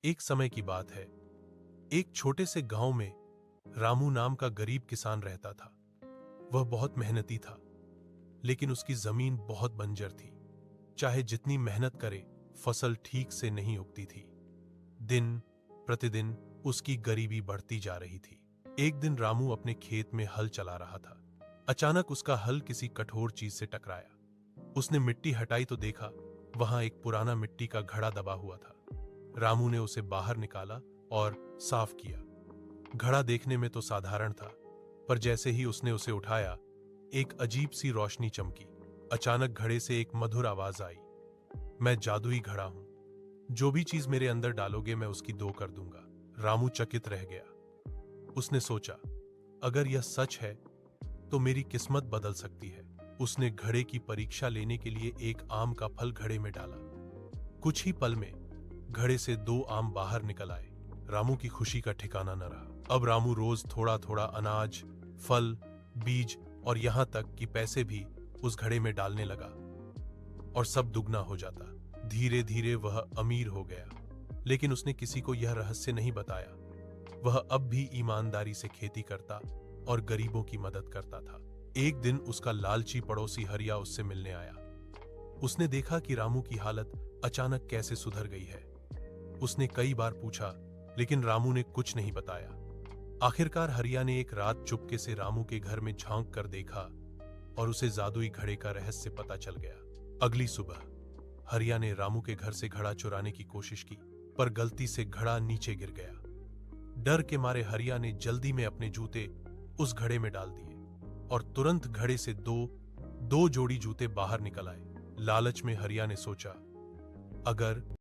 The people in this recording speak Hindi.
एक समय की बात है। एक छोटे से गांव में रामू नाम का गरीब किसान रहता था। वह बहुत मेहनती था, लेकिन उसकी जमीन बहुत बंजर थी। चाहे जितनी मेहनत करे, फसल ठीक से नहीं उगती थी। दिन प्रतिदिन उसकी गरीबी बढ़ती जा रही थी। एक दिन रामू अपने खेत में हल चला रहा था। अचानक उसका हल किसी कठोर चीज से टकराया। उसने मिट्टी हटाई तो देखा, वहां एक पुराना मिट्टी का घड़ा दबा हुआ था। रामू ने उसे बाहर निकाला और साफ किया। घड़ा देखने में तो साधारण था, पर जैसे ही उसने उसे उठाया, एक अजीब सी रोशनी चमकी। अचानक घड़े से एक मधुर आवाज आई, मैं जादुई घड़ा हूं। जो भी चीज मेरे अंदर डालोगे मैं उसकी दो कर दूंगा। रामू चकित रह गया। उसने सोचा, अगर यह सच है तो मेरी किस्मत बदल सकती है। उसने घड़े की परीक्षा लेने के लिए एक आम का फल घड़े में डाला। कुछ ही पल में घड़े से 2 आम बाहर निकल आए। रामू की खुशी का ठिकाना न रहा। अब रामू रोज थोड़ा थोड़ा अनाज, फल, बीज और यहां तक कि पैसे भी उस घड़े में डालने लगा, और सब दुगना हो जाता। धीरे धीरे वह अमीर हो गया, लेकिन उसने किसी को यह रहस्य नहीं बताया। वह अब भी ईमानदारी से खेती करता और गरीबों की मदद करता था। एक दिन उसका लालची पड़ोसी हरिया उससे मिलने आया। उसने देखा कि रामू की हालत अचानक कैसे सुधर गई है। उसने कई बार पूछा, लेकिन रामू ने कुछ नहीं बताया। आखिरकार हरिया ने एक रात चुपके से रामू के घर में झांक कर देखा, और उसे जादुई घड़े का रहस्य पता चल गया। अगली सुबह हरिया ने रामू के घर से घड़ा चुराने की कोशिश की, पर गलती से घड़ा नीचे गिर गया। डर के मारे हरिया ने जल्दी में अपने जूते उस घड़े में डाल दिए, और तुरंत घड़े से दो जोड़ी जूते बाहर निकल आए। लालच में हरिया ने सोचा, अगर